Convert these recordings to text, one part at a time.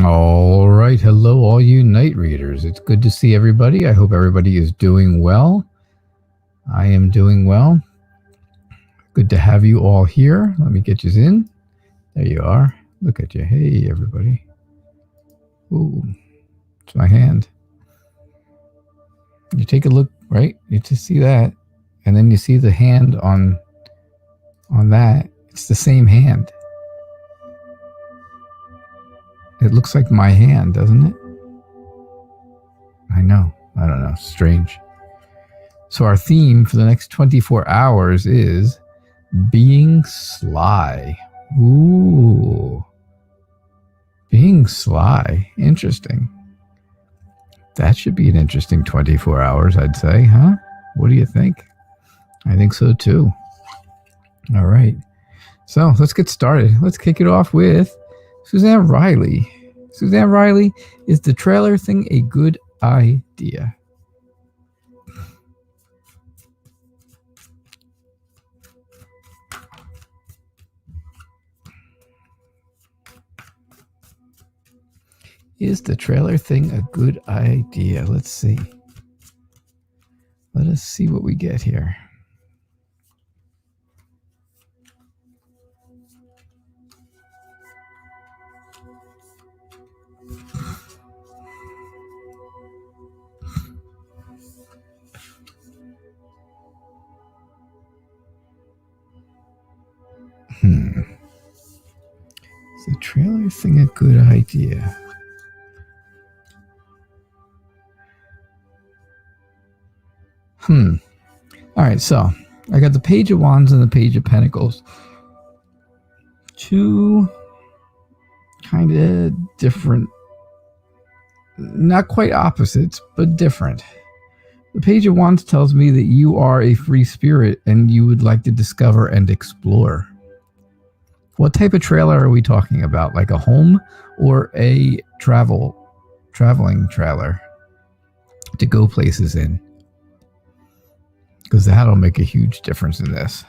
All right. Hello, all you night readers. It's good to see everybody. I hope everybody is doing well. I am doing well. Good to have you all here. Let me get you in. There you are. Look at you. Hey, everybody. Ooh, it's my hand. You take a look, right? You just see that. And then you see the hand on that. It's the same hand. It looks like my hand, doesn't it? I know. I don't know. Strange. So our theme for the next 24 hours is being sly. Ooh. Being sly. Interesting. That should be an interesting 24 hours, I'd say, huh? What do you think? I think so too. All right. So let's get started. Let's kick it off with Suzanne Riley. Suzanne Riley, is the trailer thing a good idea? Is the trailer thing a good idea? Let's see. Let us see what we get here. Is the trailer thing a good idea? All right, so I got the Page of Wands and the Page of Pentacles. Two kind of different, not quite opposites, but different. The Page of Wands tells me that you are a free spirit and you would like to discover and explore. What type of trailer are we talking about? Like a home or a traveling trailer to go places in? Because that'll make a huge difference in this.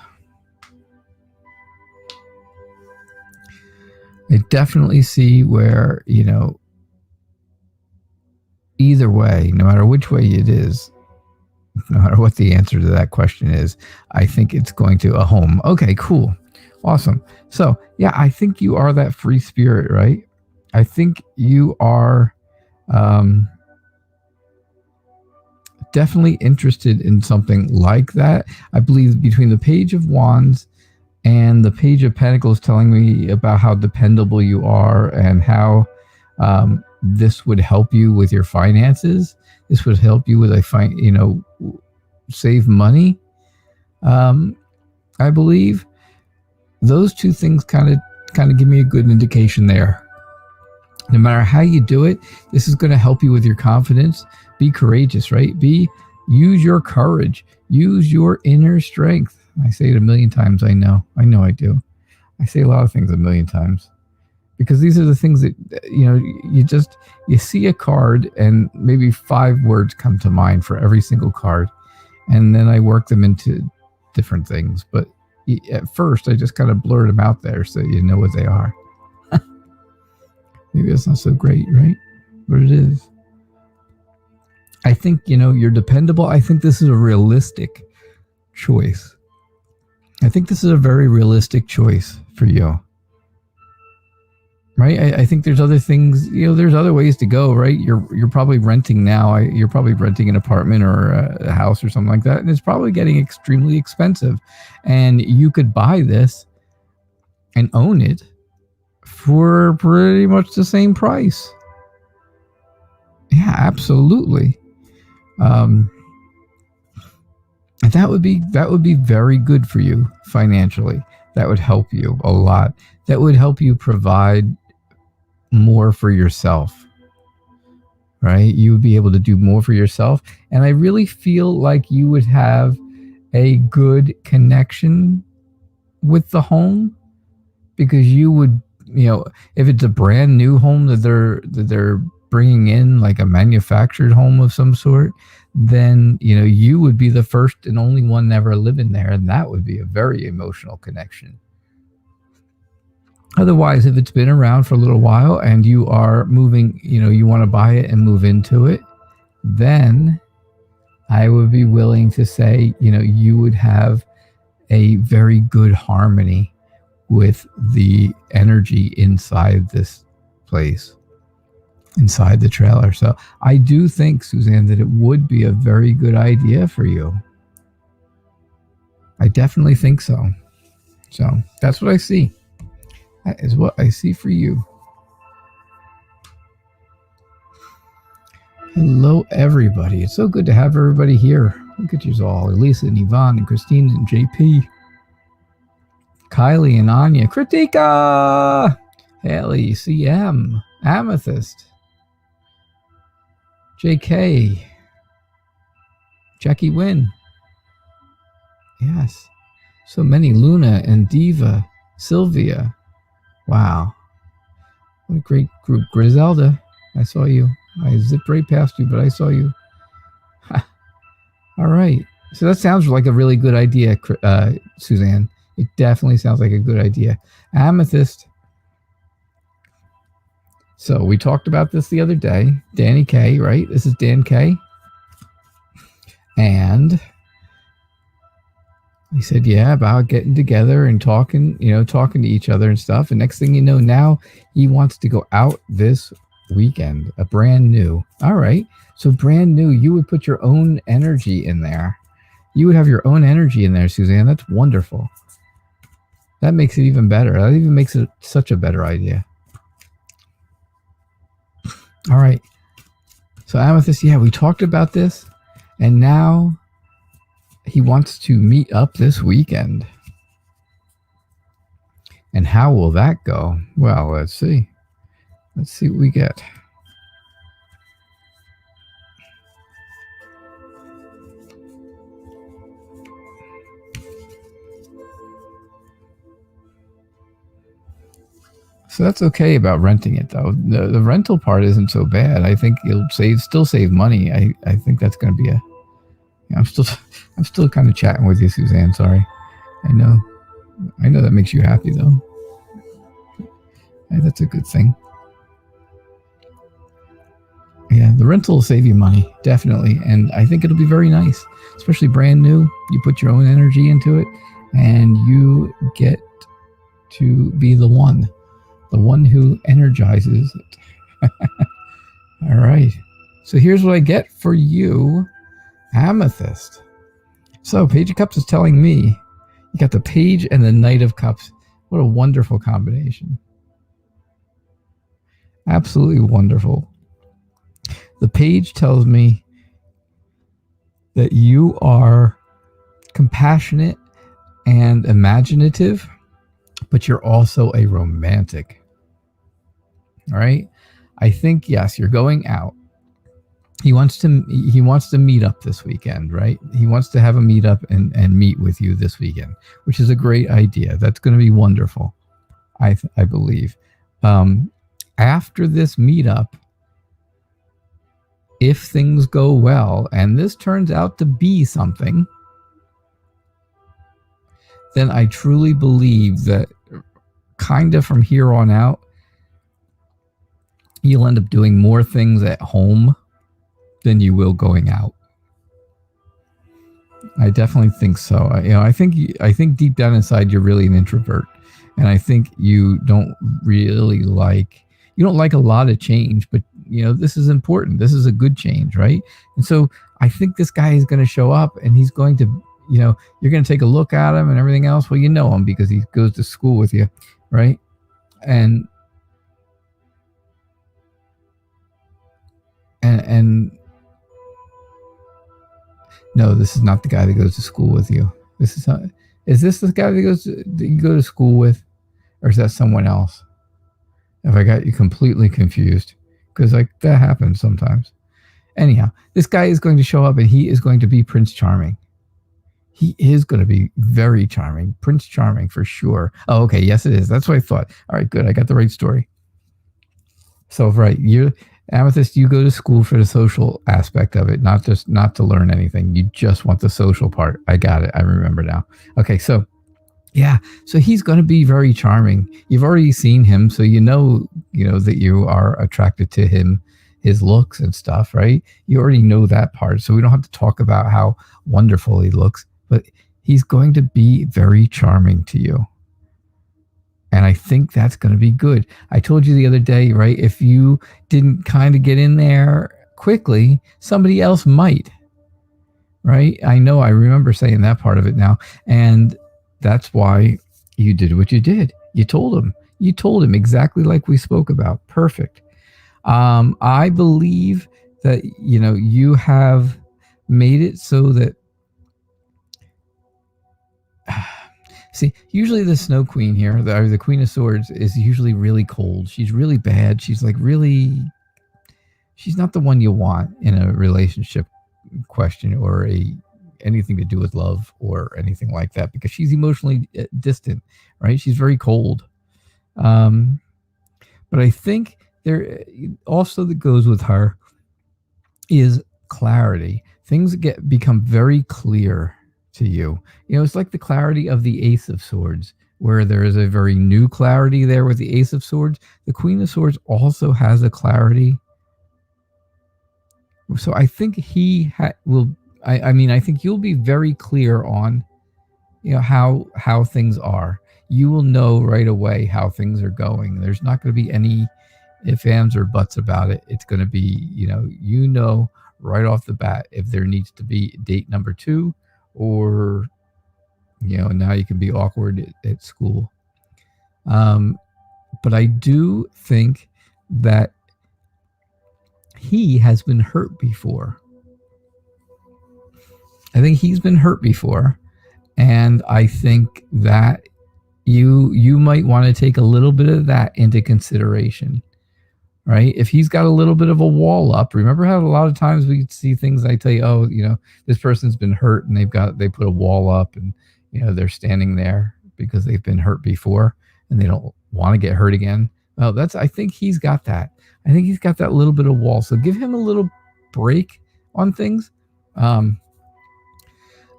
I definitely see where, either way, no matter which way it is, no matter what the answer to that question is, I think it's going to a home. Okay, cool. Awesome. So, yeah, I think you are that free spirit, right? I think you are definitely interested in something like that. I believe between the Page of Wands and the Page of Pentacles telling me about how dependable you are and how this would help you with your finances. This would help you with save money. I believe those two things kind of give me a good indication there. No matter how you do it, this is going to help you with your confidence. Be courageous, right? Use your courage. Use your inner strength. I say it a million times. I know I do. I say a lot of things a million times because these are the things that, you see a card and maybe 5 words come to mind for every single card. And then I work them into different things. But at first, I just kind of blurt them out there so you know what they are. Maybe that's not so great, right? But it is. I think, you're dependable. I think this is a realistic choice. I think this is a very realistic choice for you. Right? I think there's other things, there's other ways to go, right? You're probably renting now. You're probably renting an apartment or a house or something like that. And it's probably getting extremely expensive. And you could buy this and own it for pretty much the same price. Yeah, absolutely. And that would be very good for you financially. That would help you a lot. That would help you provide more for yourself, right? You would be able to do more for yourself. And I really feel like you would have a good connection with the home because you would, if it's a brand new home that they're bringing in, like a manufactured home of some sort, then you would be the first and only one ever living there, and that would be a very emotional connection. Otherwise, if it's been around for a little while and you are moving, you want to buy it and move into it, then I would be willing to say, you would have a very good harmony with the energy inside this place, inside the trailer. So I do think, Suzanne, that it would be a very good idea for you. I definitely think so. So that's what I see. That is what I see for you. Hello, everybody. It's so good to have everybody here. Look at you all. Elisa and Yvonne and Christine and JP. Kylie and Anya. Kritika! Haley, CM. Amethyst. JK. Jackie Wynn. Yes. So many. Luna and Diva. Sylvia. Wow. What a great group. Griselda. I saw you. I zipped right past you, but I saw you. All right. So that sounds like a really good idea, Suzanne. It definitely sounds like a good idea. Amethyst. So we talked about this the other day. Danny K, right? This is Dan K. And he said, yeah, about getting together and talking to each other and stuff. And next thing you know, now he wants to go out this weekend, a brand new. All right. So brand new, you would put your own energy in there. You would have your own energy in there, Suzanne. That's wonderful. That makes it even better. That even makes it such a better idea. All right. So Amethyst, yeah, we talked about this. And now he wants to meet up this weekend. And how will that go? Well, let's see. Let's see what we get. So that's okay about renting it, though. The rental part isn't so bad. I think you'll still save money. I think that's going to be I'm still kind of chatting with you, Suzanne. Sorry. I know that makes you happy, though. Hey, that's a good thing. Yeah, the rental will save you money, definitely. And I think it'll be very nice, especially brand new. You put your own energy into it, and you get to be the one who energizes it. All right. So here's what I get for you, Amethyst. So Page of Cups is telling me you got the Page and the Knight of Cups. What a wonderful combination. Absolutely wonderful. The Page tells me that you are compassionate and imaginative, but you're also a romantic. All right. I think, yes, you're going out. He wants to meet up this weekend, right? He wants to have a meetup and meet with you this weekend, which is a great idea. That's going to be wonderful, I believe. After this meetup, if things go well, and this turns out to be something, then I truly believe that kind of from here on out, you'll end up doing more things at home than you will going out. I definitely think so. I think deep down inside you're really an introvert, and I think you don't like a lot of change, but this is important. This is a good change, right? And so I think this guy is going to show up, and he's going to, you're going to take a look at him and everything else. Well, you know him because he goes to school with you, right? And no, this is not the guy that goes to school with you. Is this the guy that you go to school with, or is that someone else? If I got you completely confused, because that happens sometimes. Anyhow, this guy is going to show up, and he is going to be Prince Charming. He is going to be very charming, Prince Charming for sure. Oh, okay, yes, it is. That's what I thought. All right, good. I got the right story. So, right, Amethyst, you go to school for the social aspect of it, not to learn anything. You just want the social part. I got it. I remember now. Okay, so Yeah, so he's going to be very charming. You've already seen him, so you know that you are attracted to him, his looks and stuff, right? You already know that part, so we don't have to talk about how wonderful he looks, but he's going to be very charming to you. And I think that's going to be good. I told you the other day, right? If you didn't kind of get in there quickly, somebody else might, right? I know, I remember saying that part of it now. And that's why you did what you did. You told him exactly like we spoke about. Perfect. I believe that, you have made it so that, see, usually the Snow Queen here, the Queen of Swords, is usually really cold. She's really bad. She's she's not the one you want in a relationship question or anything to do with love or anything like that, because she's emotionally distant, right? She's very cold. But I think there also that goes with her is clarity. Things become very clear to you. It's like the clarity of the Ace of Swords, where there is a very new clarity there with the Ace of Swords. The Queen of Swords also has a clarity. So I think he will. I think you'll be very clear on, how things are. You will know right away how things are going. There's not going to be any ifs, ands, or buts about it. It's going to be, right off the bat if there needs to be date number 2, or, now you can be awkward at school. But I do think that he has been hurt before. I think he's been hurt before, and I think that you might want to take a little bit of that into consideration, right? If he's got a little bit of a wall up, remember how a lot of times we see things, I tell you, this person's been hurt and they put a wall up, and they're standing there because they've been hurt before and they don't want to get hurt again. Well, I think he's got that. I think he's got that little bit of wall. So give him a little break on things.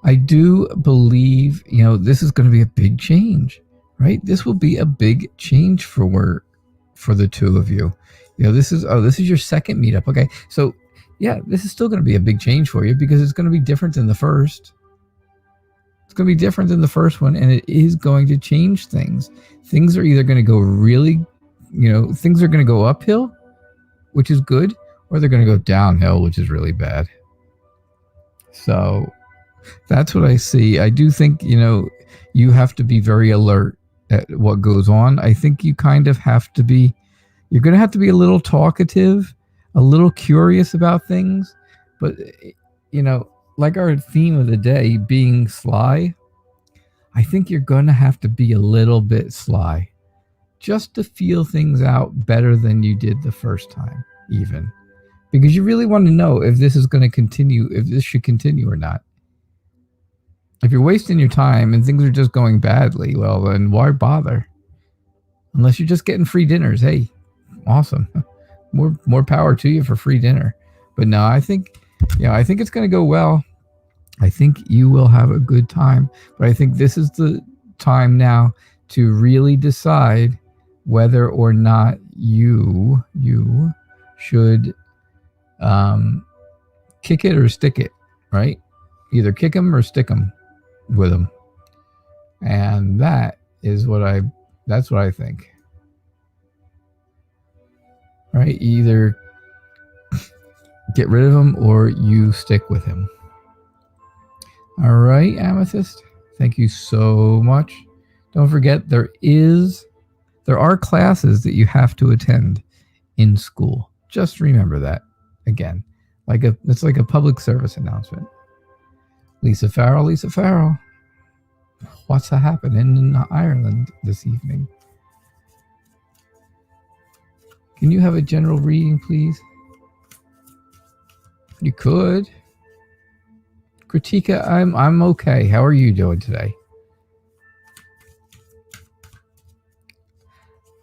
I do believe, this is going to be a big change, right? This will be a big change for the two of you. This is your second meetup. Okay. So yeah, this is still going to be a big change for you because it's going to be different than the first. It's going to be different than the first one, and it is going to change things. Things are either going to go really, things are going to go uphill, which is good, or they're going to go downhill, which is really bad. So that's what I see. I do think, you have to be very alert at what goes on. I think you kind of have to be, you're going to have to be a little talkative, a little curious about things. But, like our theme of the day being sly, I think you're going to have to be a little bit sly just to feel things out better than you did the first time, even. Because you really want to know if this is going to continue, if this should continue or not. If you're wasting your time and things are just going badly, well, then why bother? Unless you're just getting free dinners. Hey, awesome. More power to you for free dinner. But no, I think it's going to go well. I think you will have a good time. But I think this is the time now to really decide whether or not you should kick it or stick it, right? Either kick them or stick them with them. And that's what I think. Right? Either get rid of him or you stick with him. All right, Amethyst. Thank you so much. Don't forget there are classes that you have to attend in school. Just remember that again. It's like a public service announcement. Lisa Farrell. What's happening in Ireland this evening? Can you have a general reading, please? You could. Kritika, I'm okay. How are you doing today?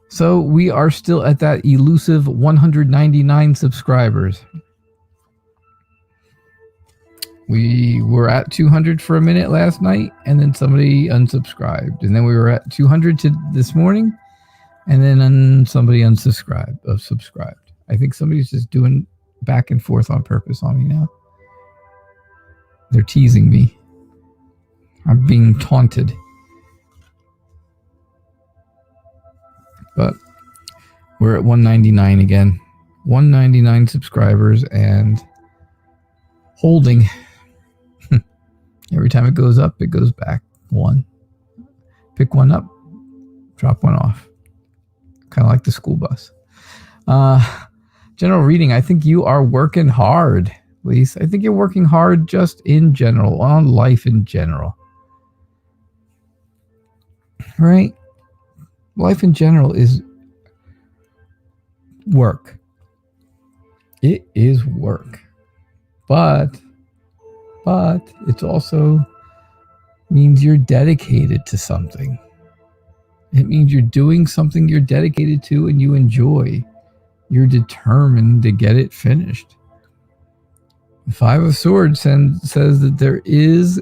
So we are still at that elusive 199 subscribers. We were at 200 for a minute last night, and then somebody unsubscribed. And then we were at 200 this morning, and then somebody subscribed. I think somebody's just doing back and forth on purpose on me now. They're teasing me. I'm being taunted. But we're at 199 again. 199 subscribers and holding. Every time it goes up, it goes back one. Pick one up, drop one off. Kind of like the school bus. General reading. I think you are working hard, Lise. I think you're working hard just in general, on life in general. Right? Life in general is work. It is work. But it also means you're dedicated to something. It means you're doing something you're dedicated to and you enjoy. You're determined to get it finished. The Five of Swords says that there is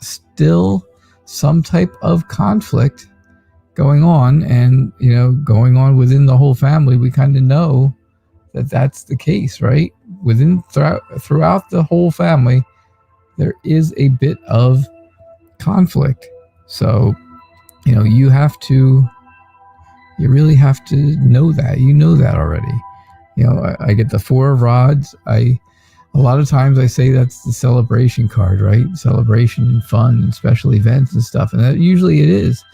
still some type of conflict going on, and going on within the whole family. We kind of know that that's the case, right? Throughout the whole family, there is a bit of conflict. So, you really have to know that. You know that already. I get the Four of Rods. A lot of times I say that's the celebration card, right? Celebration and fun and special events and stuff. And that usually it is.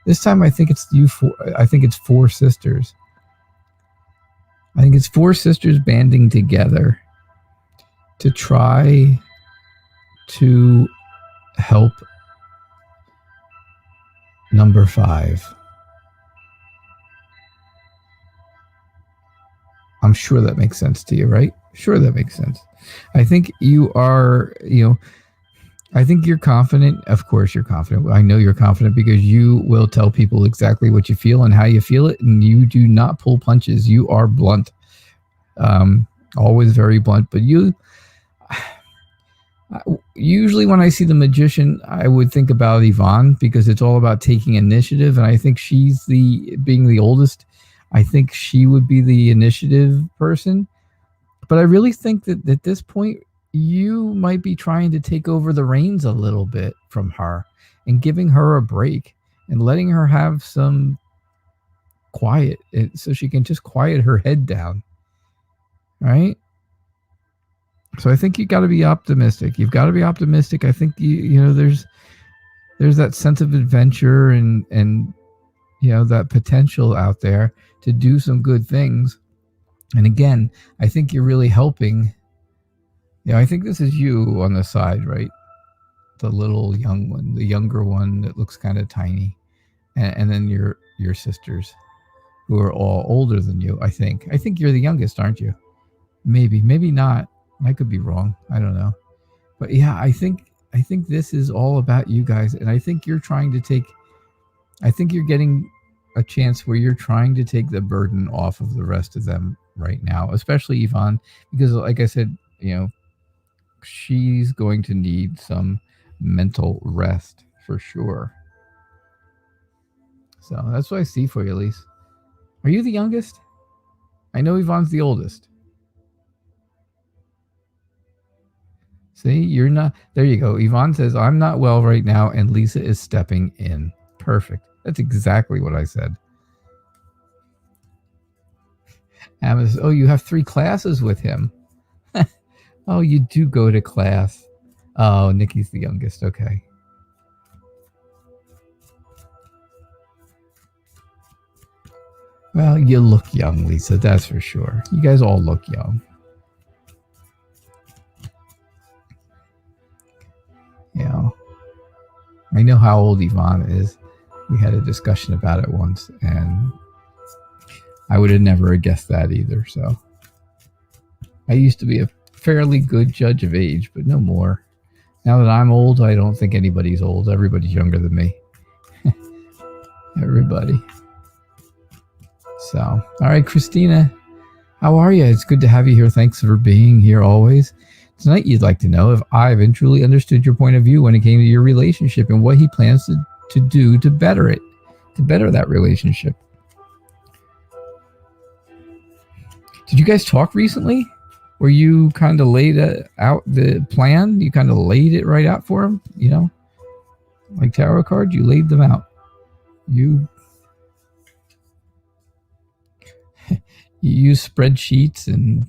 This time I think it's four sisters. I think it's four sisters banding together to try to help number 5. I'm sure that makes sense to you, right? Sure, that makes sense. I think you are, I think you're confident. Of course you're confident. I know you're confident because you will tell people exactly what you feel and how you feel it, and you do not pull punches. You are blunt. Always very blunt. But usually when I see the Magician, I would think about Yvonne because it's all about taking initiative, and I think she's being the oldest. I think she would be the initiative person. But I really think that at this point, you might be trying to take over the reins a little bit from her and giving her a break and letting her have some quiet so she can just quiet her head down. Right? So I think you got to be optimistic. You've got to be optimistic. I think there's that sense of adventure and that potential out there to do some good things. And again, I think you're really helping. I think this is you on the side, right? The little young one, the younger one that looks kind of tiny. And then your sisters who are all older than you, I think. I think you're the youngest, aren't you? Maybe not. I could be wrong. I don't know. But yeah, I think this is all about you guys. And I think you're getting a chance where you're trying to take the burden off of the rest of them right now, especially Yvonne, because like I said, she's going to need some mental rest for sure. So that's what I see for you, Elise. Are you the youngest? I know Yvonne's the oldest. See, you're not. There you go. Yvonne says, I'm not well right now, and Lisa is stepping in. Perfect. That's exactly what I said. Emma says, oh, you have 3 classes with him. Oh, you do go to class. Oh, Nikki's the youngest. Okay. Well, you look young, Lisa. That's for sure. You guys all look young. I know how old Yvonne is. We had a discussion about it once, and I would have never guessed that either. So I used to be a fairly good judge of age, but no more. Now that I'm old, I don't think anybody's old. Everybody's younger than me. Everybody. So, all right, Christina, how are you? It's good to have you here. Thanks for being here always. Tonight, you'd like to know if Ivan truly understood your point of view when it came to your relationship and what he plans to do to better it, to better that relationship. Did you guys talk recently? Where you kind of laid out the plan? You kind of laid it right out for him, you know? Like tarot cards, you laid them out. You use spreadsheets and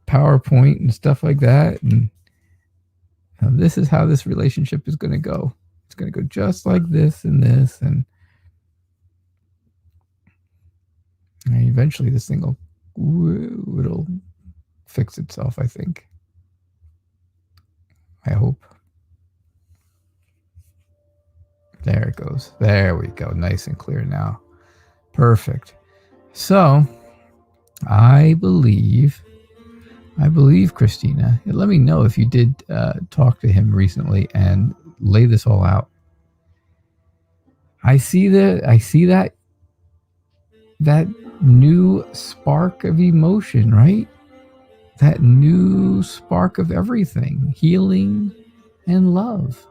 PowerPoint and stuff like that. And this is how this relationship is going to go. It's going to go just like this and this. And eventually this thing it'll fix itself, I think. I hope. There it goes. There we go. Nice and clear now. Perfect. So, I believe, Christina, let me know if you did talk to him recently and lay this all out. I see that new spark of emotion, right? That new spark of everything, healing and love.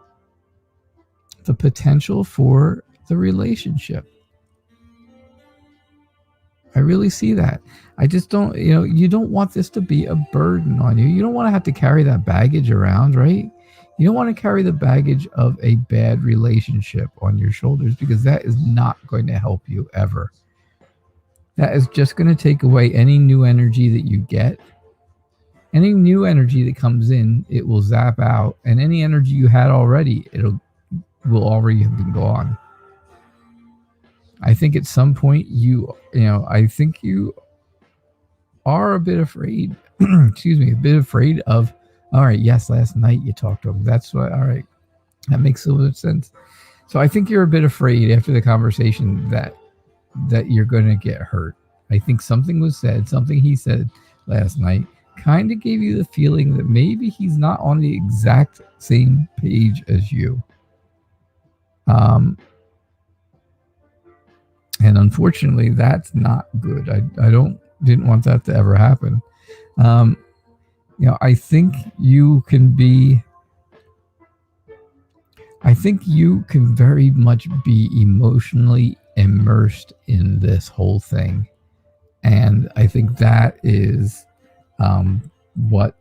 The potential for the relationship. I really see that. I just don't, you don't want this to be a burden on you. You don't want to have to carry that baggage around, right? You don't want to carry the baggage of a bad relationship on your shoulders, because that is not going to help you ever. That is just going to take away any new energy that you get. Any new energy that comes in, it will zap out. And any energy you had already, will already have been gone. I think at some point I think you are a bit afraid, excuse me, a bit afraid of, all right, yes, last night you talked to him. That's what, all right, that makes a little sense. So I think you're a bit afraid after the conversation that you're going to get hurt. I think something was said, something he said last night kind of gave you the feeling that maybe he's not on the exact same page as you. And unfortunately, that's not good. I didn't want that to ever happen. I think you can very much be emotionally immersed in this whole thing. And I think that is what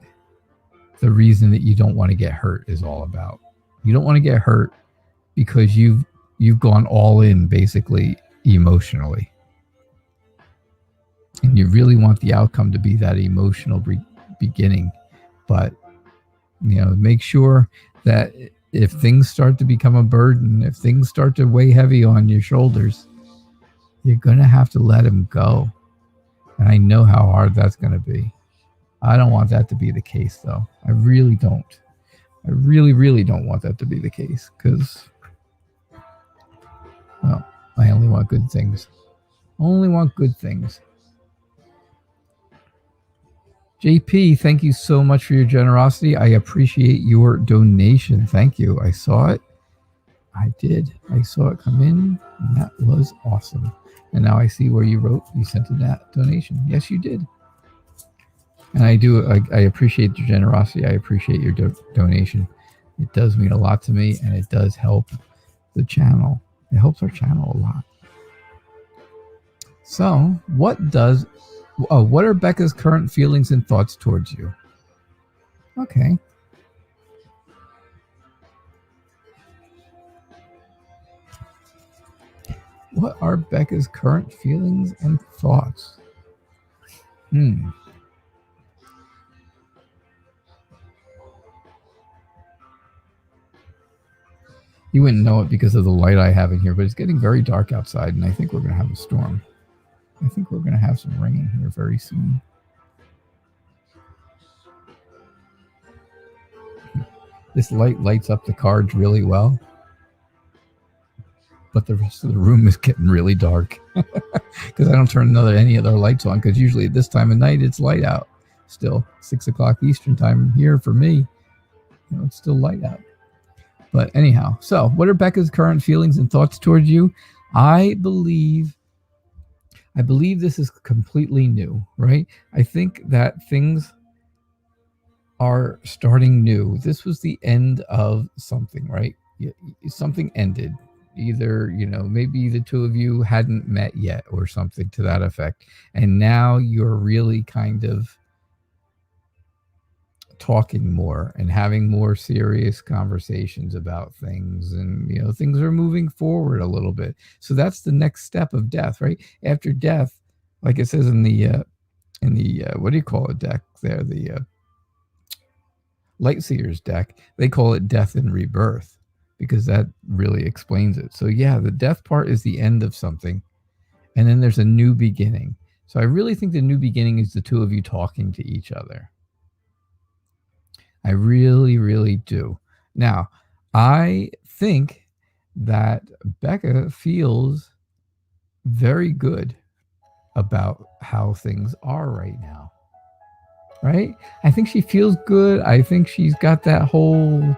the reason that you don't want to get hurt is all about. You don't want to get hurt because you've gone all in, basically, emotionally. And you really want the outcome to be that emotional beginning. But, make sure that if things start to become a burden, if things start to weigh heavy on your shoulders, you're going to have to let them go. And I know how hard that's going to be. I don't want that to be the case, though. I really don't. I really, really don't want that to be the case, because, well, I only want good things. Only want good things. JP, thank you so much for your generosity. I appreciate your donation. Thank you. I saw it. I did. I saw it come in, and that was awesome. And now I see where you wrote you sent that donation. Yes, you did. And I appreciate your generosity. I appreciate your donation. It does mean a lot to me, and it does help the channel. It helps our channel a lot. So, what are Becca's current feelings and thoughts towards you? Okay. What are Becca's current feelings and thoughts? You wouldn't know it because of the light I have in here, but it's getting very dark outside, and I think we're going to have a storm. I think we're going to have some rain here very soon. This light lights up the cards really well, but the rest of the room is getting really dark because I don't turn any other lights on, because usually at this time of night it's light out. Still 6 o'clock Eastern time here for me. It's still light out. But anyhow, so what are Becca's current feelings and thoughts towards you? I believe this is completely new, right? I think that things are starting new. This was the end of something, right? Something ended. Either, maybe the two of you hadn't met yet or something to that effect. And now you're really kind of talking more and having more serious conversations about things, and things are moving forward a little bit. So that's the next step of death, right? After death, like it says in the what do you call it deck there, the Light Seer's deck, they call it death and rebirth, because that really explains it. So yeah, the death part is the end of something, and then there's a new beginning. So I really think the new beginning is the two of you talking to each other. I really, really do. Now, I think that Becca feels very good about how things are right now, right? I think she feels good. I think she's got that whole,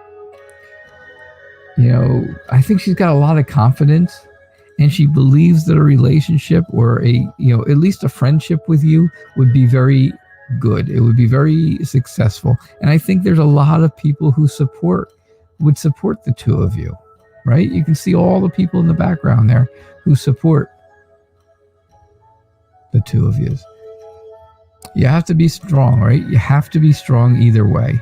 I think she's got a lot of confidence, and she believes that a relationship or at least a friendship with you would be very good. It would be very successful. And I think there's a lot of people who would support the two of you, right? You can see all the people in the background there who support the two of you. You have to be strong, right? You have to be strong either way.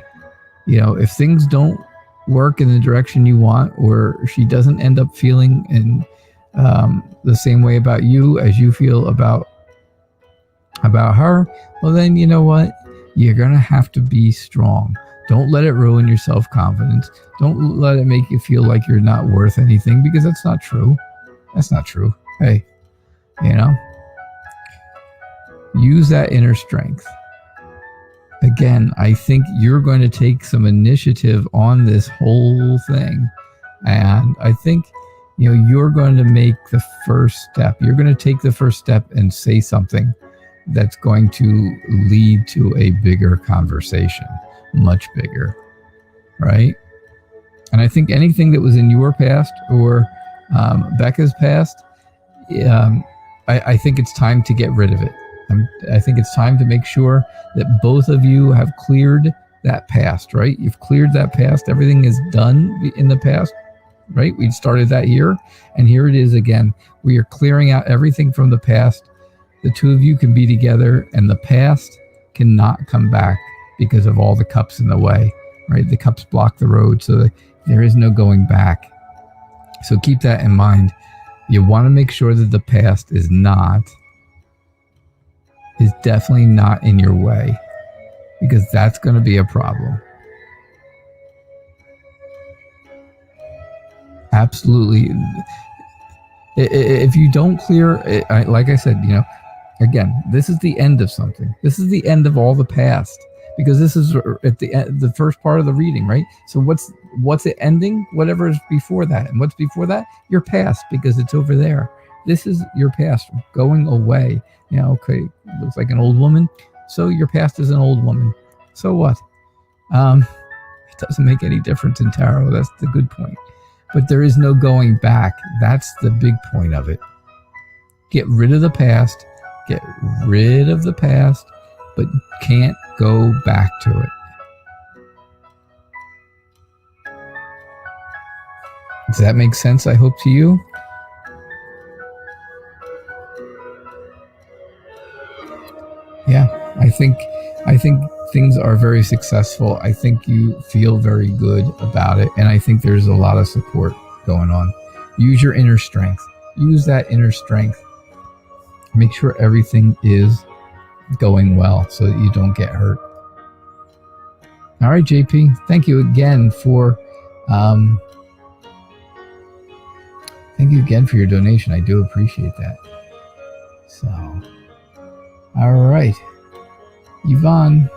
If things don't work in the direction you want, or she doesn't end up feeling in the same way about you as you feel about her, well then, you know what? You're going to have to be strong. Don't let it ruin your self-confidence. Don't let it make you feel like you're not worth anything, because that's not true. That's not true. Hey, use that inner strength. Again, I think you're going to take some initiative on this whole thing. And I think, you're going to make the first step. You're going to take the first step and say something that's going to lead to a bigger conversation, much bigger, right? And I think anything that was in your past or Becca's past, I think it's time to get rid of it. I think it's time to make sure that both of you have cleared that past, right? You've cleared that past. Everything is done in the past, right? We started that here, and here it is again. We are clearing out everything from the past. The two of you can be together, and the past cannot come back because of all the cups in the way, right? The cups block the road, so there is no going back. So keep that in mind. You want to make sure that the past is definitely not in your way, because that's going to be a problem. Absolutely. If you don't clear, like I said, again, this is the end of something. This is the end of all the past, because this is at the first part of the reading, right? So what's it ending? Whatever is before that. And what's before that? Your past, because it's over there. This is your past going away. Okay, looks like an old woman. So your past is an old woman. So what? It doesn't make any difference in tarot. That's the good point. But there is no going back. That's the big point of it. Get rid of the past. Get rid of the past, but can't go back to it. Does that make sense, I hope, to you? Yeah, I think things are very successful. I think you feel very good about it, and I think there's a lot of support going on. Use your inner strength. Use that inner strength. Make sure everything is going well so that you don't get hurt. All right, JP, thank you again for your donation. I do appreciate that. So, all right, Yvonne,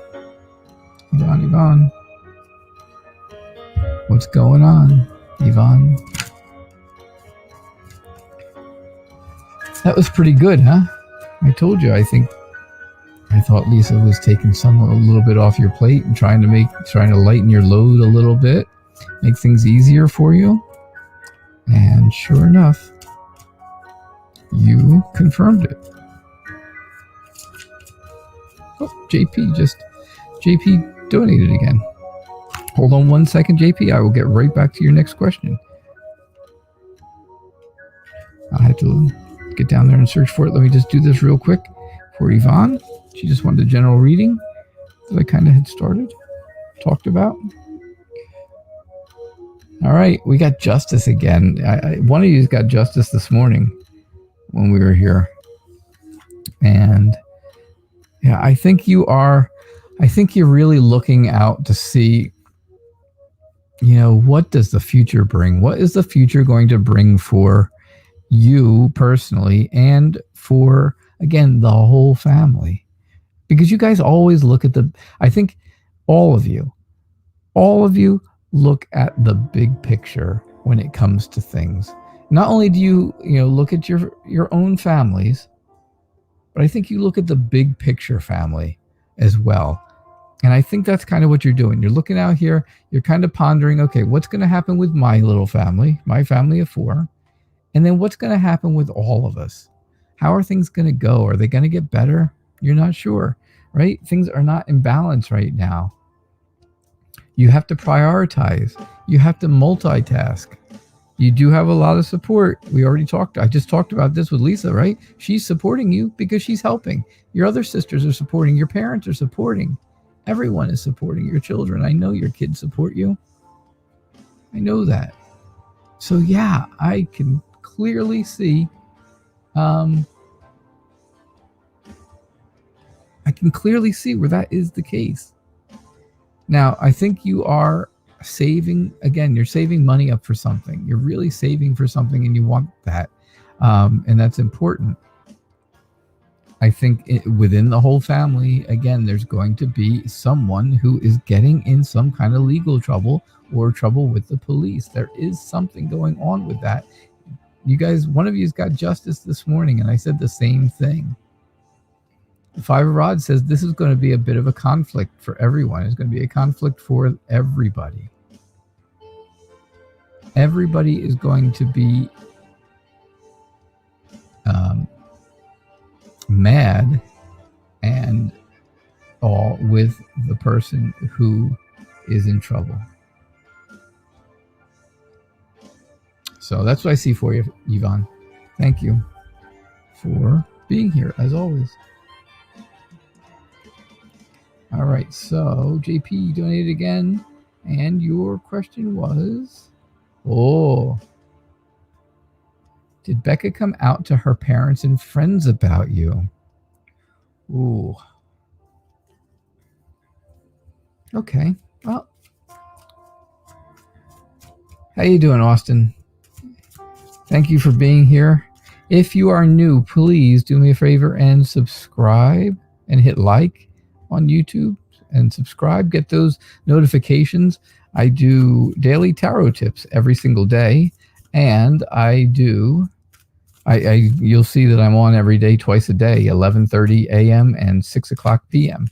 what's going on, Yvonne? That was pretty good, huh? I told you. I thought Lisa was taking a little bit off your plate and trying to lighten your load a little bit, make things easier for you. And sure enough, you confirmed it. Oh, JP donated again. Hold on 1 second, JP. I will get right back to your next question. I had to get down there and search for it. Let me just do this real quick for Yvonne. She just wanted a general reading that I kind of had talked about. All right, we got Justice again. One of you got Justice this morning when we were here. And yeah, I think you're really looking out to see, what does the future bring? What is the future going to bring for you personally and for, again, the whole family? Because you guys always look at I think all of you look at the big picture when it comes to things. Not only do you look at your own families, but I think you look at the big picture family as well. And I think that's kind of what you're doing. You're looking out here, you're kind of pondering, okay, what's going to happen with my little family, my family of 4? And then what's going to happen with all of us? How are things going to go? Are they going to get better? You're not sure, right? Things are not in balance right now. You have to prioritize. You have to multitask. You do have a lot of support. I just talked about this with Lisa, right? She's supporting you because she's helping. Your other sisters are supporting. Your parents are supporting. Everyone is supporting your children. I know your kids support you. I know that. So yeah, I can clearly see, where that is the case. Now, I think you are you're saving money up for something. You're really saving for something and you want that. And that's important. I think within the whole family, again, there's going to be someone who is getting in some kind of legal trouble or trouble with the police. There is something going on with that. You guys, one of you's got Justice this morning, and I said the same thing. The 5 of Rods says this is going to be a bit of a conflict for everyone. It's going to be a conflict for everybody. Everybody is going to be mad and all with the person who is in trouble. So that's what I see for you, Yvonne. Thank you for being here, as always. All right, so JP donated again, and your question was, did Becca come out to her parents and friends about you? Ooh. Okay, well, how you doing, Austin? Thank you for being here. If you are new, please do me a favor and subscribe and hit like on YouTube and subscribe. Get those notifications. I do daily tarot tips every single day, and you'll see that I'm on every day, twice a day, 11:30 a.m. and 6 o'clock p.m.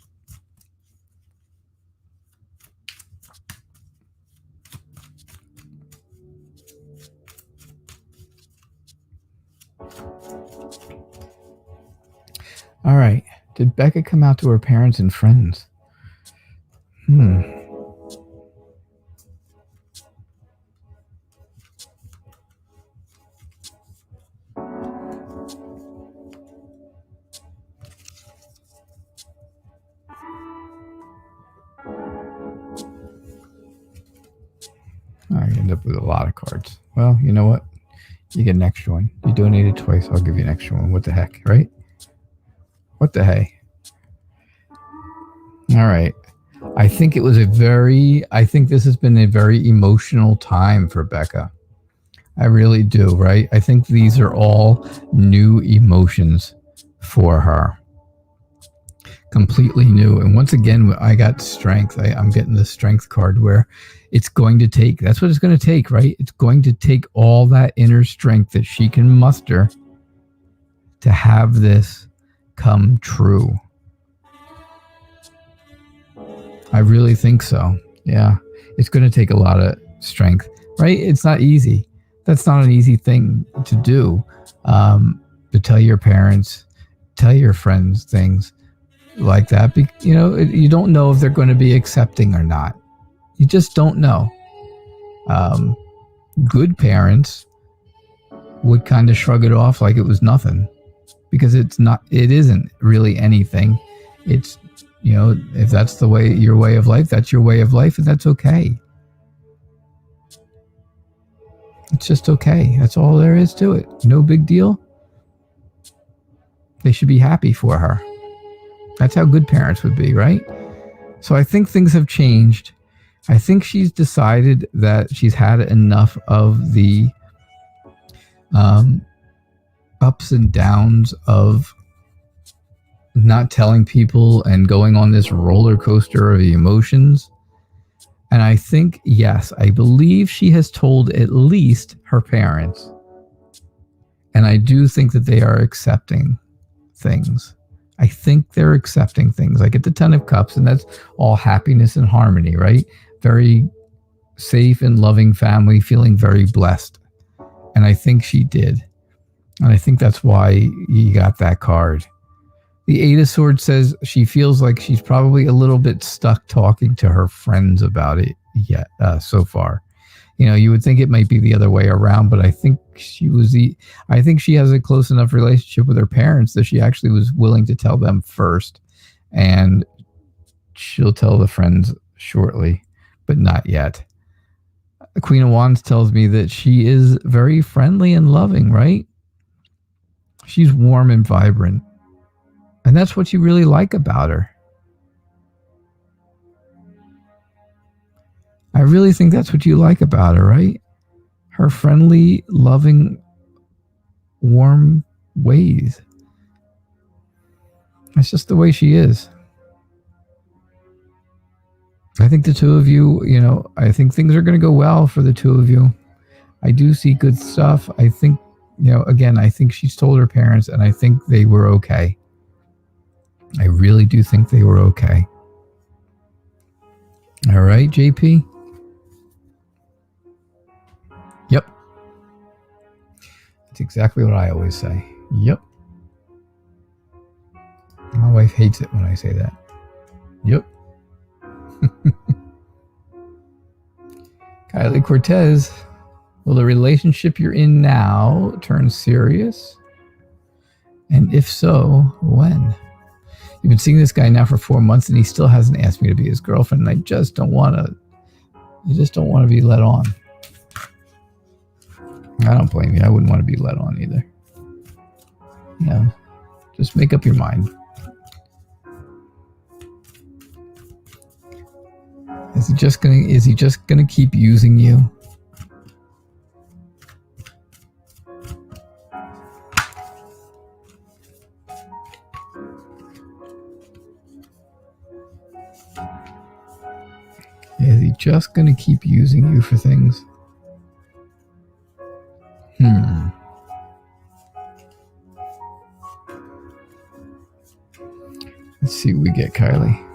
All right. Did Becca come out to her parents and friends? I end up with a lot of cards. Well, you know what? You get an extra one. You donated twice. I'll give you an extra one. What the heck, right? What the hey? All right. I think this has been a very emotional time for Becca. I really do, right? I think these are all new emotions for her. Completely new. And once again, I got strength. I'm getting the strength card where it's going to take, that's what it's going to take, right? It's going to take all that inner strength that she can muster to have this come true. I really think so. Yeah. It's going to take a lot of strength, right? It's not easy. That's not an easy thing to do. To tell your parents, tell your friends things. like that. You don't know if they're going to be accepting or not. You just don't know. Good parents would kind of shrug it off like it was nothing, because it isn't really anything. It's, if that's your way of life, that's your way of life, and that's okay. It's just okay. That's all there is to it. No big deal. They should be happy for her. That's how good parents would be, right? So I think things have changed. I think she's decided that she's had enough of the ups and downs of not telling people and going on this roller coaster of emotions. And I think, yes, I believe she has told at least her parents. And I do think that they are accepting things. I think they're accepting things. I get the 10 of Cups, and that's all happiness and harmony, right? Very safe and loving family, feeling very blessed. And I think she did. And I think that's why you got that card. The 8 of Swords says she feels like she's probably a little bit stuck talking to her friends about it yet so far. You would think it might be the other way around, but I think she has a close enough relationship with her parents that she actually was willing to tell them first, and she'll tell the friends shortly, but not yet. The Queen of Wands tells me that she is very friendly and loving, right? She's warm and vibrant. And that's what you really like about her. I really think that's what you like about her, right? Her friendly, loving, warm ways. That's just the way she is. I think the two of you, I think things are going to go well for the two of you. I do see good stuff. I think, again, I think she's told her parents, and I think they were okay. I really do think they were okay. All right, JP? Yep. That's exactly what I always say. Yep. My wife hates it when I say that. Yep. Kylie Cortez, will the relationship you're in now turn serious? And if so, when? You've been seeing this guy now for 4 months, and he still hasn't asked me to be his girlfriend, and I just don't want to. You just don't want to be led on. I don't blame you. I wouldn't want to be led on either. Just make up your mind. Is he just gonna keep using you? Is he just going to keep using you for things? Let's see what we get, Kylie.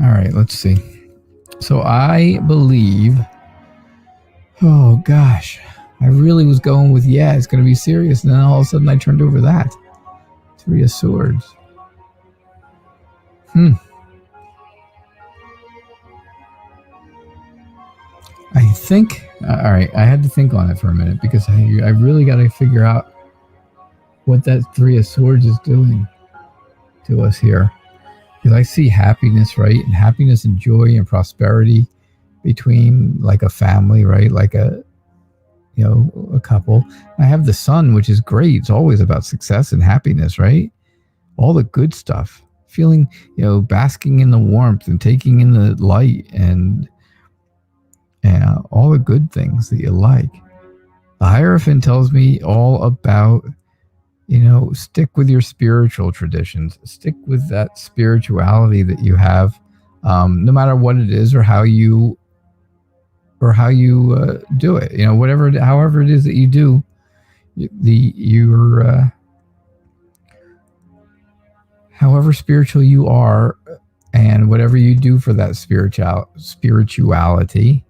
All right, let's see. So I believe, oh gosh, I really was going with, it's going to be serious. And then all of a sudden I turned over that. 3 of Swords. I think, all right, I had to think on it for a minute, because I really got to figure out what that 3 of Swords is doing to us here. Because I see happiness, right? And happiness and joy and prosperity between like a family, right? Like a couple. I have the Sun, which is great. It's always about success and happiness, right? All the good stuff. Feeling, basking in the warmth and taking in the light and all the good things that you like. The Hierophant tells me all about, stick with your spiritual traditions. Stick with that spirituality that you have, no matter what it is or how you or how you do it. You know, however it is that you do however spiritual you are, and whatever you do for that spirituality,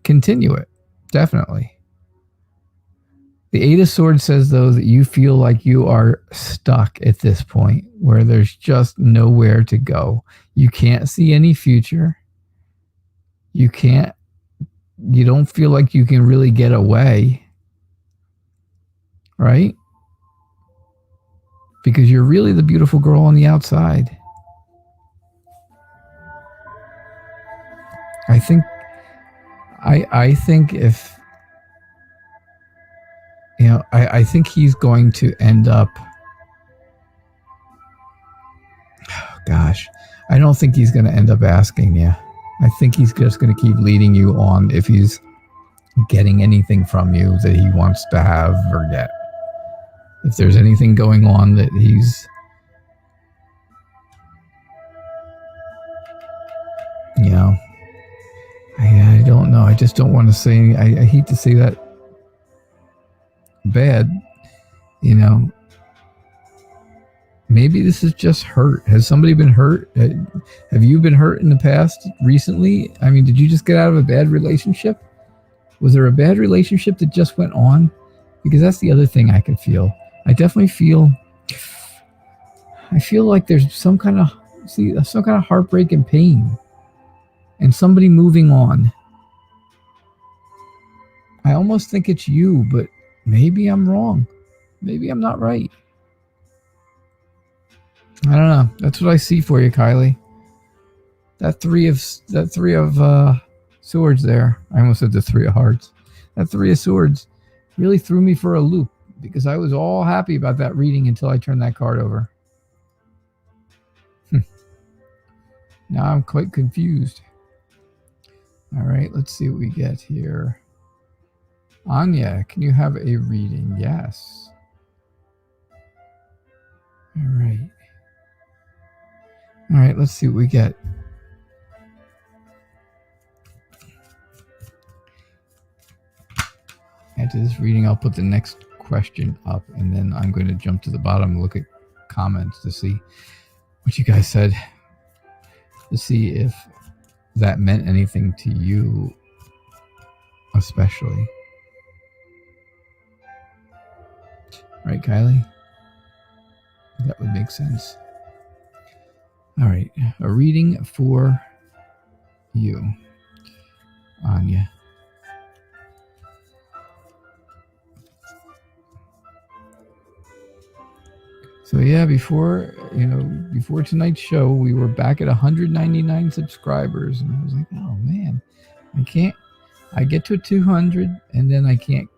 continue it. Definitely. The Eight of Swords says, though, that you feel like you are stuck at this point where there's just nowhere to go. You can't see any future. You don't feel like you can really get away, right? Because you're really the beautiful girl on the outside. I think if, you know, I think he's going to end up, oh gosh, I don't think he's going to end up asking you. I think he's just going to keep leading you on if he's getting anything from you that he wants to have or get. If there's anything going on that he's, you know, I don't know. I just don't want to say, I hate to say that bad, you know. Maybe this is just hurt. Has somebody been hurt? Have you been hurt in the past recently? I mean, did you just get out of a bad relationship? Was there a bad relationship that just went on? Because that's the other thing I could feel. I definitely feel like there's some kind of heartbreak and pain and somebody moving on. I almost think it's you, but maybe I'm wrong. Maybe I'm not right. I don't know. That's what I see for you, Kylie. That three of swords there. I almost said the three of hearts. That three of swords really threw me for a loop because I was all happy about that reading until I turned that card over. Now I'm quite confused. All right, let's see what we get here. Anya, can you have a reading? Yes. All right. All right, let's see what we get. After this reading, I'll put the next question up, and then I'm going to jump to the bottom and look at comments to see what you guys said, to see if that meant anything to you, especially. Right, Kylie? That would make sense. All right, a reading for you, Anya. So yeah, before tonight's show, we were back at 199 subscribers, and I was like, oh man, I get to 200, and then I can't,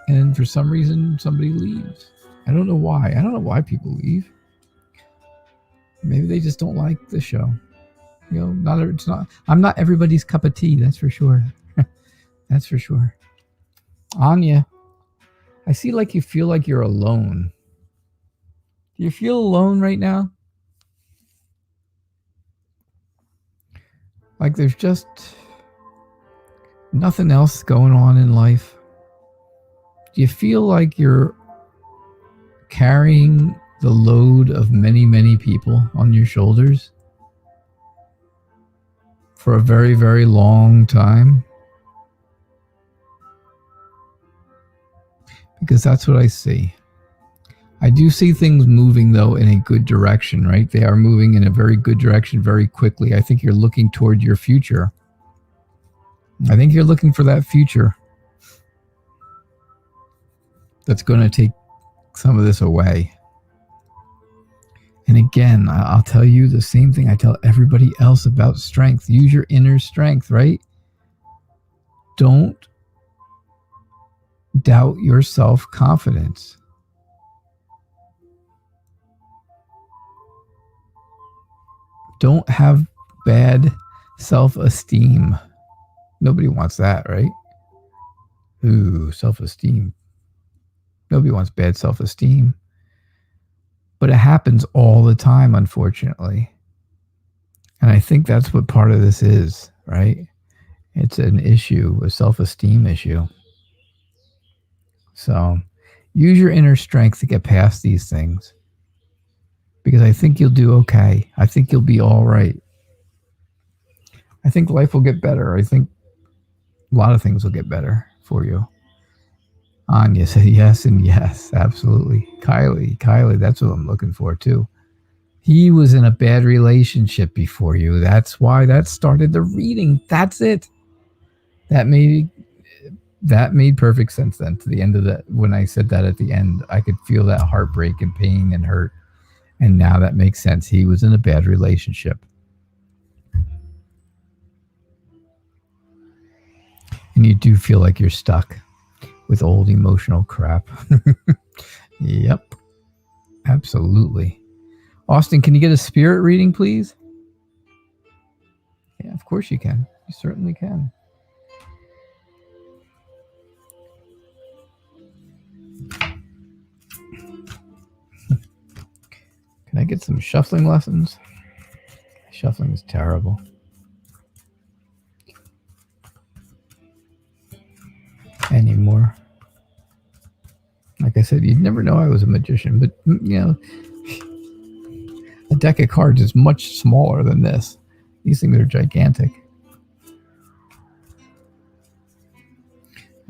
and for some reason somebody leaves. I don't know why. I don't know why people leave. Maybe they just don't like the show. You know, I'm not everybody's cup of tea, that's for sure. That's for sure. Anya, I see like you feel like you're alone. Do you feel alone right now? Like there's just nothing else going on in life? Do you feel like you're carrying the load of many, many people on your shoulders for a very, very long time? Because that's what I see. I do see things moving, though, in a good direction, right? They are moving in a very good direction very quickly. I think you're looking toward your future. I think you're looking for that future that's going to take some of this away. And again, I'll tell you the same thing I tell everybody else about strength. Use your inner strength, right? Don't doubt your self-confidence. Don't have bad self-esteem. Nobody wants that, right? Ooh, self-esteem. Nobody wants bad self-esteem. But it happens all the time, unfortunately. And I think that's what part of this is, right? It's an issue, a self-esteem issue. So use your inner strength to get past these things, because I think you'll do okay. I think you'll be all right. I think life will get better. I think a lot of things will get better for you. Anya said yes and yes, absolutely. Kylie, that's what I'm looking for too. He was in a bad relationship before you. That's why that started the reading. That's it. That made perfect sense then to the end of that. When I said that at the end, I could feel that heartbreak and pain and hurt. And now that makes sense. He was in a bad relationship. And you do feel like you're stuck with old emotional crap. Yep. Absolutely. Austin, can you get a spirit reading, please? Yeah, of course you can. You certainly can. Can I get some shuffling lessons? Shuffling is terrible. Anymore. Like I said, you'd never know I was a magician, but you know, a deck of cards is much smaller than this. These things are gigantic.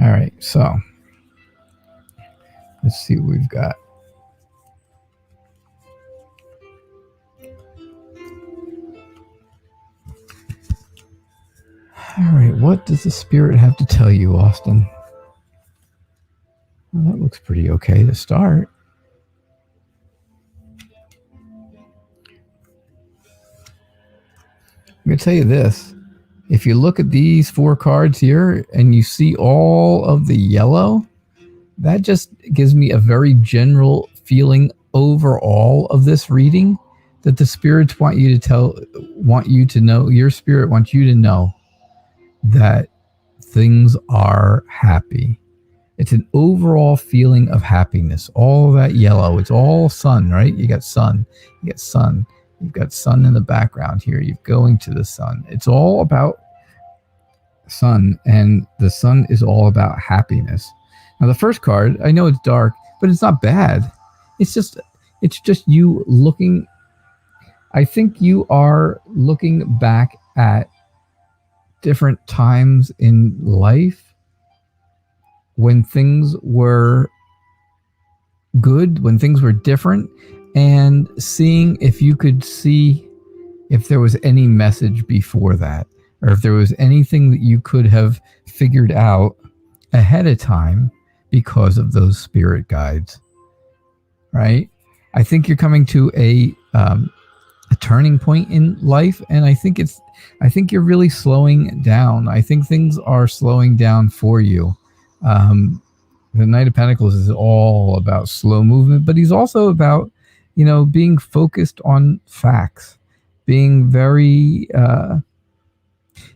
All right, so let's see what we've got. All right, what does the spirit have to tell you, Austin? Well, that looks pretty okay to start. I'm going to tell you this. If you look at these 4 cards here and you see all of the yellow, that just gives me a very general feeling overall of this reading that the spirits want you to know, your spirit wants you to know that things are happy. It's an overall feeling of happiness. All that yellow, it's all sun, right? You got sun, you got sun. You've got sun in the background here. You're going to the sun. It's all about sun, and the sun is all about happiness. Now, the first card, I know it's dark, but it's not bad. It's just you looking. I think you are looking back at different times in life when things were good, when things were different, and seeing if you could see if there was any message before that, or if there was anything that you could have figured out ahead of time because of those spirit guides, right? I think you're coming to a turning point in life, and I think you're really slowing down. I think things are slowing down for you. The Knight of Pentacles is all about slow movement, but he's also about, being focused on facts, being very,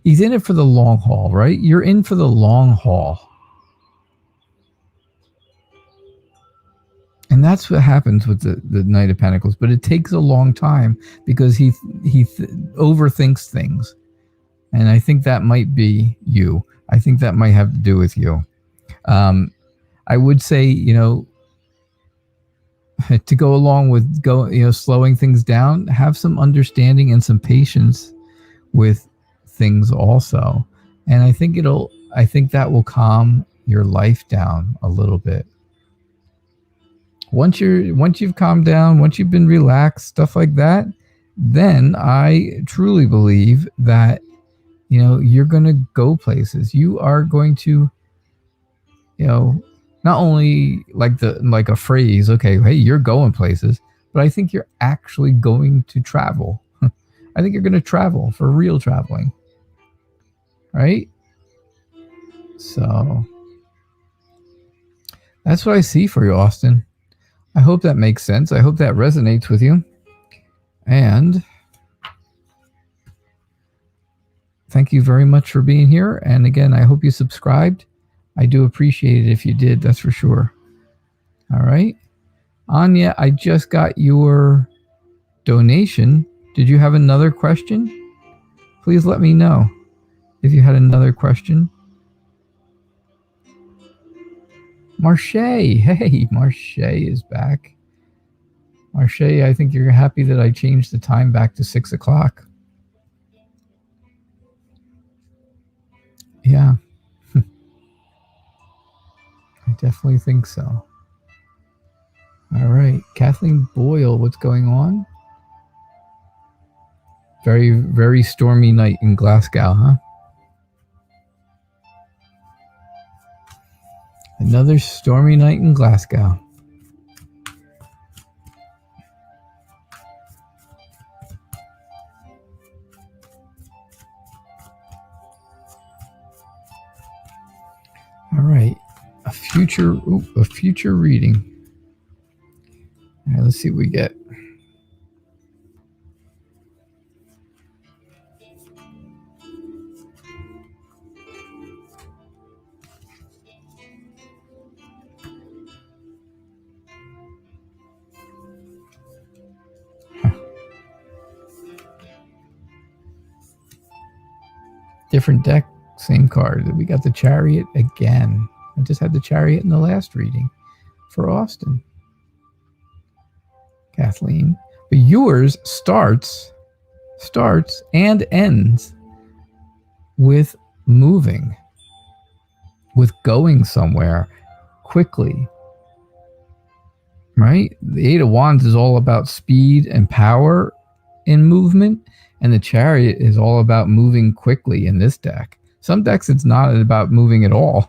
he's in it for the long haul, right? You're in for the long haul. And that's what happens with the Knight of Pentacles, but it takes a long time because he overthinks things. And I think that might be you. I think that might have to do with you. I would say, to go along with slowing things down, have some understanding and some patience with things also. And I think that will calm your life down a little bit. Once you've calmed down, once you've been relaxed, stuff like that, then I truly believe that, you're going to go places. You are going to, not only like a phrase, okay, hey, you're going places, but I think you're actually going to travel. I think you're going to travel, for real traveling. Right? So that's what I see for you, Austin. I hope that makes sense. I hope that resonates with you. And thank you very much for being here. And again, I hope you subscribed. I do appreciate it if you did, that's for sure. All right. Anya, I just got your donation. Did you have another question? Please let me know. if you had another question. Marche, hey, Marche is back. Marche, I think you're happy that I changed the time back to 6 o'clock. Yeah, I definitely think so. All right, Kathleen Boyle, what's going on? Very, very stormy night in Glasgow, huh? Another stormy night in Glasgow. All right, a future reading. All right, let's see what we get. Different deck, same card. We got the Chariot again. I just had the Chariot in the last reading for Austin. Kathleen. But yours starts and ends with moving, with going somewhere quickly, right? The Eight of Wands is all about speed and power in movement, and the Chariot is all about moving quickly in this deck. Some decks it's not about moving at all,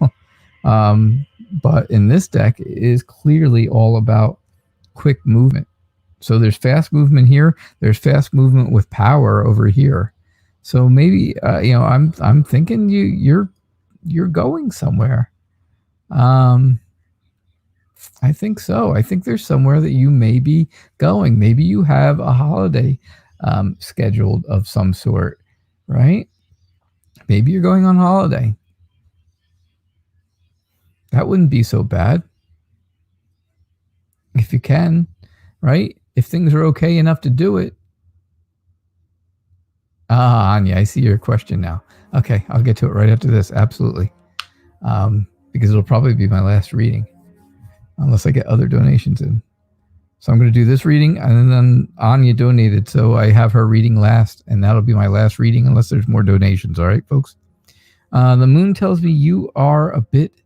but in this deck it is clearly all about quick movement. So there's fast movement here. There's fast movement with power over here. So maybe I'm thinking you're going somewhere. I think so. I think there's somewhere that you may be going. Maybe you have a holiday scheduled of some sort, right? Maybe you're going on holiday. That wouldn't be so bad if you can, right? If things are okay enough to do it. Anya, I see your question now. Okay, I'll get to it right after this. Absolutely. Because it'll probably be my last reading unless I get other donations in. So I'm going to do this reading, and then Anya donated, so I have her reading last, and that'll be my last reading unless there's more donations. All right, folks? The moon tells me you are a bit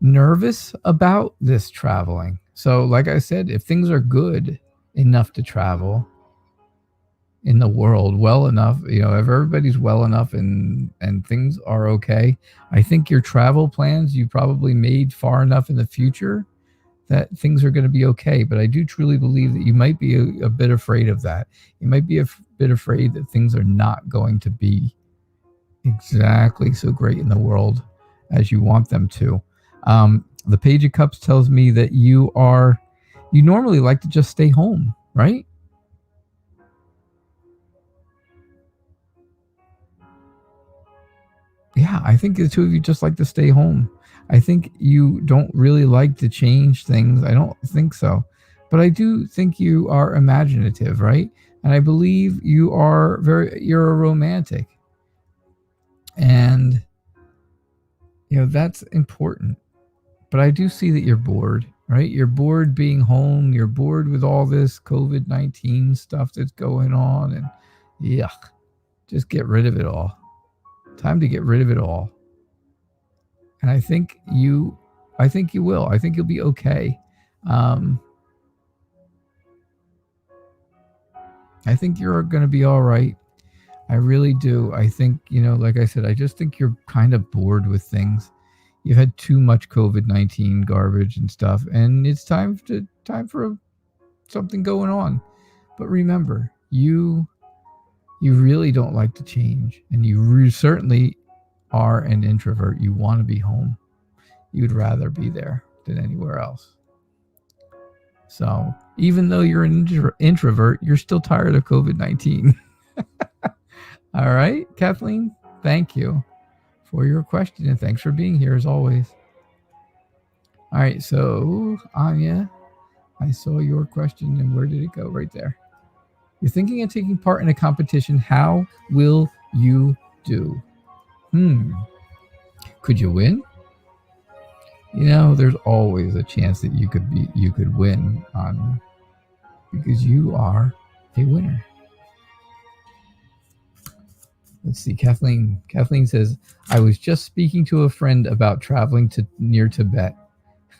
nervous about this traveling. So like I said, if things are good enough to travel in the world, well enough, if everybody's well enough and things are okay, I think your travel plans you probably made far enough in the future that things are going to be okay. But I do truly believe that you might be a bit afraid of that. You might be a bit afraid that things are not going to be exactly so great in the world as you want them to. The Page of Cups tells me that you normally like to just stay home, right? Yeah, I think the two of you just like to stay home. I think you don't really like to change things. I don't think so. But I do think you are imaginative, right? And I believe you're a romantic. And, that's important. But I do see that you're bored, right? You're bored being home. You're bored with all this COVID-19 stuff that's going on. And yuck, just get rid of it all. Time to get rid of it all. And I think you will. I think you'll be okay. I think you're going to be all right. I really do. I think, like I said, I just think you're kind of bored with things. You've had too much COVID-19 garbage and stuff, and it's time for something going on. But remember, you really don't like to change, and you certainly are an introvert. You want to be home. You'd rather be there than anywhere else. So even though you're an introvert, you're still tired of COVID-19. All right, Kathleen, thank you for your question, and thanks for being here as always. All right, so Anya, I saw your question, and where did it go? Right there. You're thinking of taking part in a competition. How will you do? Could you win? You know, there's always a chance that you could win, Anya, because you are a winner. Let's see, Kathleen. Kathleen says, I was just speaking to a friend about traveling to near Tibet.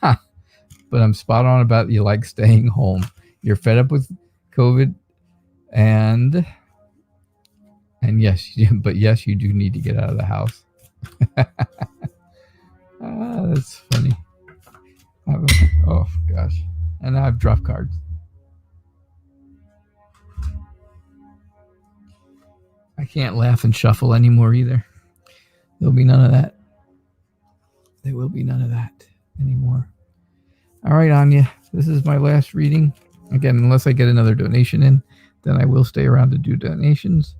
Ha! But I'm spot on about you like staying home. You're fed up with COVID, and yes, but yes, you do need to get out of the house. That's funny. Oh gosh, and I have drop cards. I can't laugh and shuffle anymore either. There'll be none of that. There will be none of that anymore. All right, Anya, this is my last reading. Again, unless I get another donation in, then I will stay around to do donations.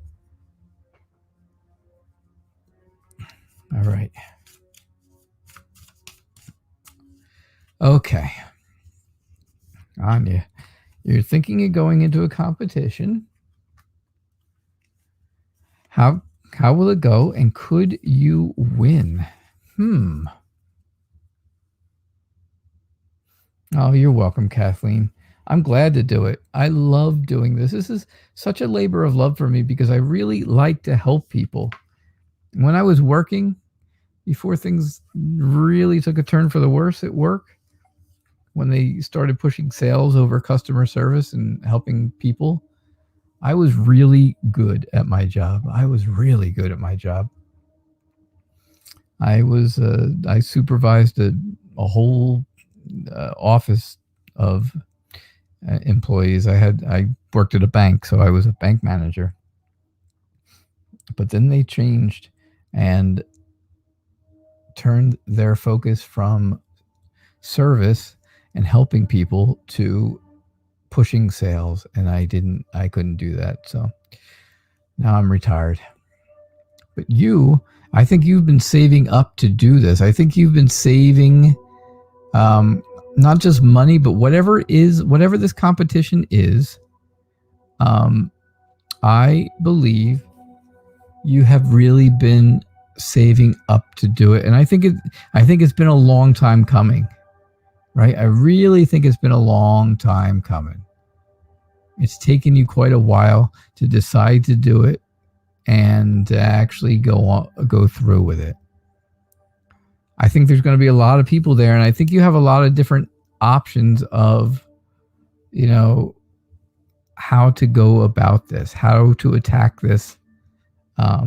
All right. Okay. Anya, you're thinking of going into a competition. How will it go, and could you win? Oh, you're welcome, Kathleen. I'm glad to do it. I love doing this. This is such a labor of love for me because I really like to help people. When I was working, before things really took a turn for the worse at work, when they started pushing sales over customer service and helping people, I was really good at my job. I supervised a whole office of employees. I worked at a bank, so I was a bank manager. But then they changed and turned their focus from service and helping people to pushing sales, and I couldn't do that. So now I'm retired. But I think you've been saving up to do this. I think you've been saving not just money, but whatever this competition is. I believe you have really been saving up to do it, and I think it's been a long time coming. Right? I really think it's been a long time coming. It's taken you quite a while to decide to do it and to actually go through with it. I think there's going to be a lot of people there, and I think you have a lot of different options of, how to go about this, how to attack this, how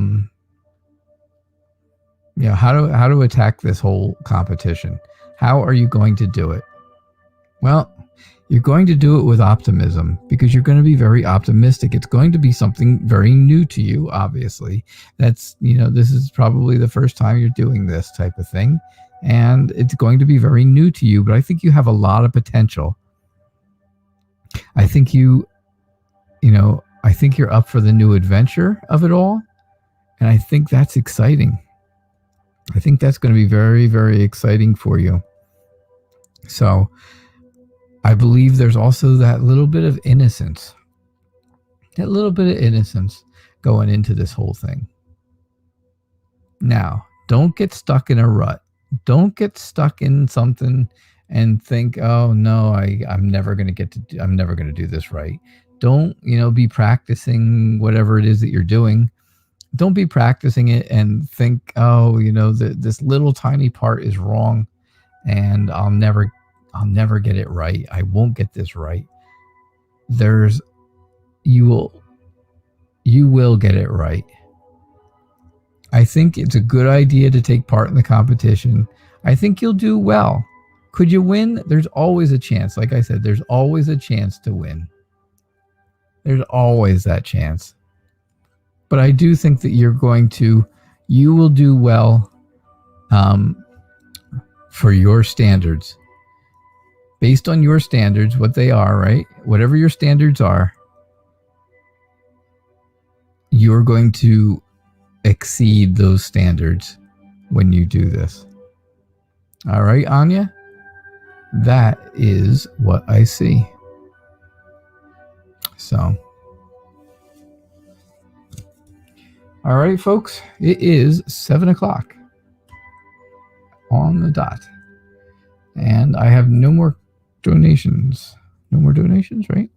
to attack this whole competition. How are you going to do it? Well, you're going to do it with optimism because you're going to be very optimistic. It's going to be something very new to you, obviously. This is probably the first time you're doing this type of thing, and it's going to be very new to you, but I think you have a lot of potential. I think you're up for the new adventure of it all, and I think that's exciting. I think that's going to be very, very exciting for you. So I believe there's also that little bit of innocence going into this whole thing. Now, don't get stuck in a rut. Don't get stuck in something and think, oh no, I'm never going to do this right. Don't, be practicing whatever it is that you're doing. Don't be practicing it and think, oh, this little tiny part is wrong and I'll never get it right. I won't get this right. You will get it right. I think it's a good idea to take part in the competition. I think you'll do well. Could you win? There's always a chance. Like I said, there's always a chance to win. There's always that chance. But I do think that you will do well for your standards. Based on your standards, what they are, right? Whatever your standards are, you're going to exceed those standards when you do this. All right, Anya? That is what I see. So, All right, folks, it is 7 o'clock on the dot. And I have no more donations. No more donations, right?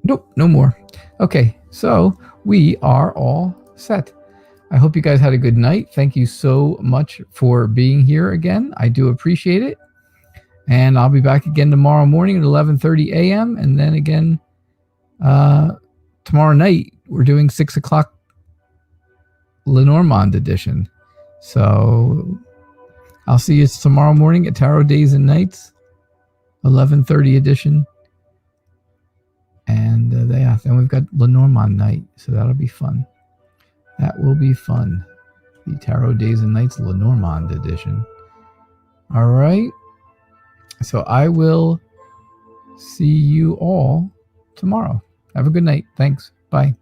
Nope, no more. Okay, so we are all set. I hope you guys had a good night. Thank you so much for being here again. I do appreciate it. And I'll be back again tomorrow morning at 11:30 a.m. And then again tomorrow night, we're doing 6 o'clock Lenormand edition. So I'll see you tomorrow morning at Tarot Days and Nights, 11:30 edition. And then we've got Lenormand night, so that'll be fun. That will be fun. The Tarot Days and Nights Lenormand edition. All right. So I will see you all tomorrow. Have a good night. Thanks. Bye.